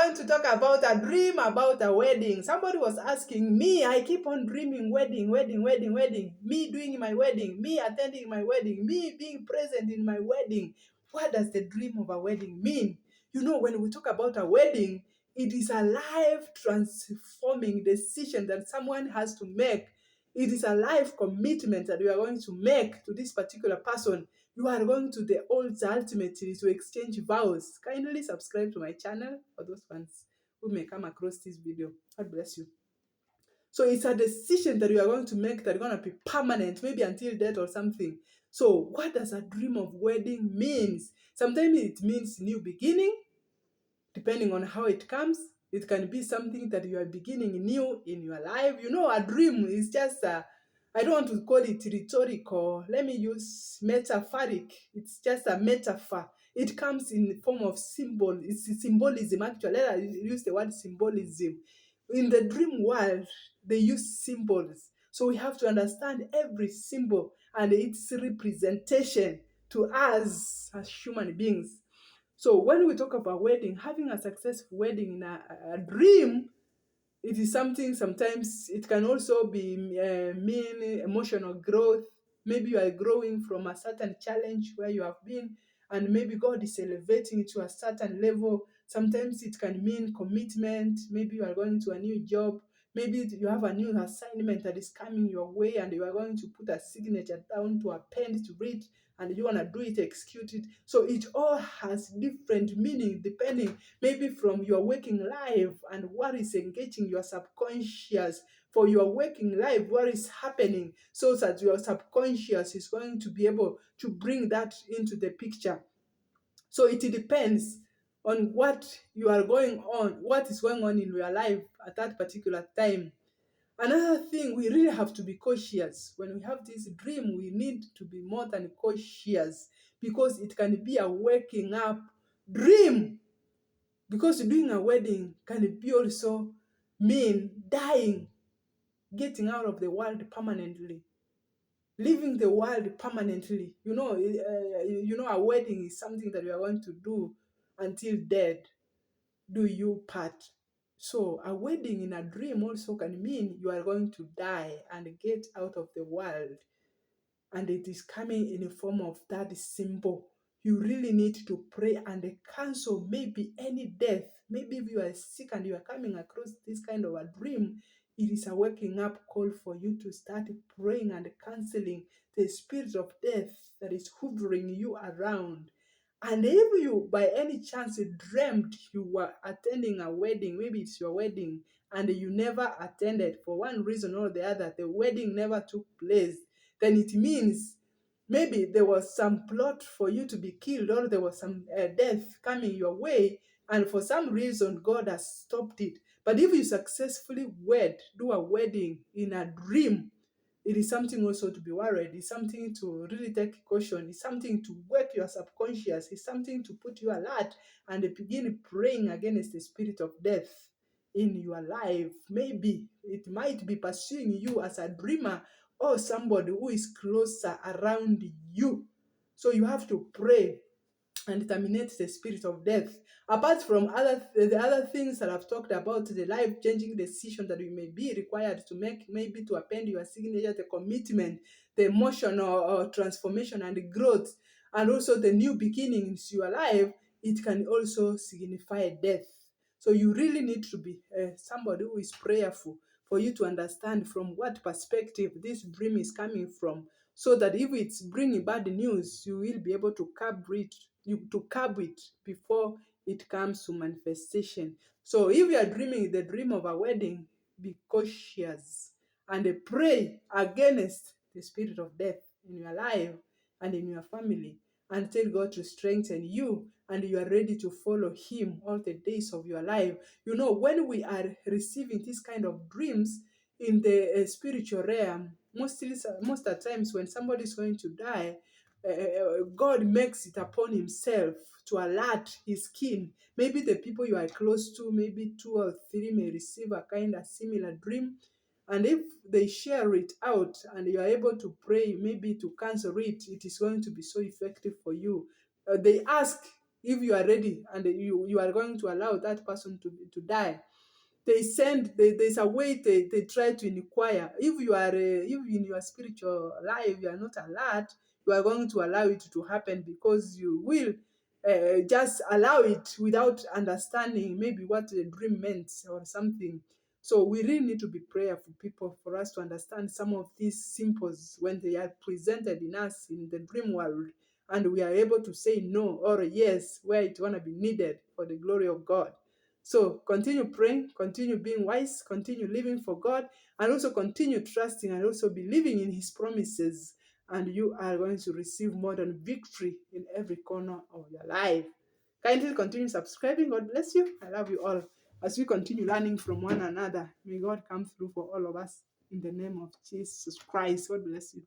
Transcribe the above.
going to talk about a dream about a wedding. Somebody was asking me, I keep on dreaming wedding, wedding, wedding, wedding. Me doing my wedding, me attending my wedding, me being present in my wedding. What does the dream of a wedding mean? You know, when we talk about a wedding, it is a life transforming decision that someone has to make. It is a life commitment that you are going to make to this particular person. You are going to the altar ultimately to exchange vows. Kindly subscribe to my channel for those ones who may come across this video. God bless you. So it's a decision that you are going to make that is going to be permanent, maybe until death or something. So what does a dream of wedding means? Sometimes it means new beginning, depending on how it comes. It can be something that you are beginning new in your life. You know, a dream is just I don't want to call it rhetorical. Let me use metaphoric. It's just a metaphor. It comes in the form of symbol. It's symbolism, actually. Let us use the word symbolism. In the dream world, they use symbols. So we have to understand every symbol and its representation to us as human beings. So when we talk about wedding, having a successful wedding in a dream, it is something. Sometimes it can also be mean emotional growth. Maybe you are growing from a certain challenge where you have been, and maybe God is elevating you to a certain level. Sometimes it can mean commitment. Maybe you are going to a new job. Maybe you have a new assignment that is coming your way, and you are going to put a signature down to a pen to read, and you want to do it, execute it. So it all has different meaning depending maybe from your waking life and what is engaging your subconscious. For your waking life, what is happening, so that your subconscious is going to be able to bring that into the picture. So it depends on what you are going on, what is going on in your life at that particular time. Another thing, we really have to be cautious. When we have this dream, we need to be more than cautious, because it can be a waking up dream. Because doing a wedding can be also mean dying, getting out of the world permanently, leaving the world permanently. A wedding is something that you are going to do until death do you part. So a wedding in a dream also can mean you are going to die and get out of the world, and it is coming in the form of that symbol. You really need to pray and cancel maybe any death. Maybe if you are sick and you are coming across this kind of a dream, it is a waking up call for you to start praying and canceling the spirit of death that is hovering you around. And if you by any chance dreamed you were attending a wedding, maybe it's your wedding, and you never attended for one reason or the other, the wedding never took place, then it means maybe there was some plot for you to be killed, or there was some death coming your way, and for some reason God has stopped it. But if you successfully do a wedding in a dream, it is something also to be worried. It's something to really take caution. It's something to wake your subconscious. It's something to put you alert and begin praying against the spirit of death in your life. Maybe it might be pursuing you as a dreamer, or somebody who is closer around you. So you have to pray and terminate the spirit of death. Apart from the other things that I've talked about, the life-changing decision that you may be required to make, maybe to append your signature, the commitment, the emotional transformation and growth, and also the new beginnings in your life, it can also signify death. So you really need to be somebody who is prayerful, for you to understand from what perspective this dream is coming from, so that if it's bringing bad news, you will be able to curb it before it comes to manifestation. So if you are dreaming the dream of a wedding, be cautious and pray against the spirit of death in your life and in your family, and tell God to strengthen you, and you are ready to follow Him all the days of your life. You know, when we are receiving this kind of dreams in the spiritual realm, most of the times when somebody is going to die, God makes it upon Himself to alert His kin. Maybe the people you are close to, maybe two or three, may receive a kind of similar dream. And if they share it out and you are able to pray, maybe to cancel it, it is going to be so effective for you. They ask if you are ready and you are going to allow that person to die, there's a way they try to inquire. If you are if in your spiritual life you are not alert, you are going to allow it to happen, because you will just allow it without understanding maybe what the dream meant or something. So we really need to be prayerful people for us to understand some of these symbols when they are presented in us in the dream world, and we are able to say no or yes where it want to be needed for the glory of God. So continue praying, continue being wise, continue living for God, and also continue trusting and also believing in His promises. And you are going to receive more than victory in every corner of your life. Kindly continue subscribing. God bless you. I love you all. As we continue learning from one another, may God come through for all of us in the name of Jesus Christ. God bless you.